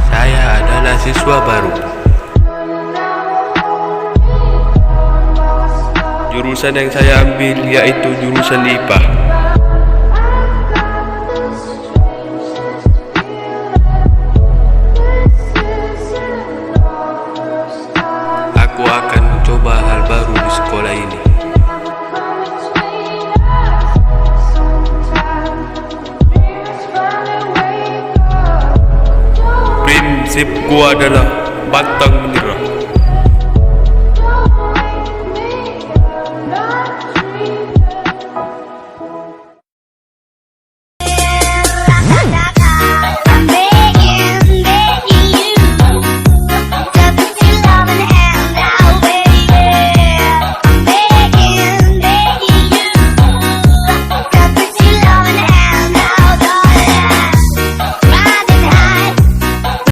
Saya adalah siswa baru. Jurusan yang saya ambil yaitu jurusan IPA. Aku akan mencoba hal baru di sekolah ini. Prinsipku adalah pantang menyerah.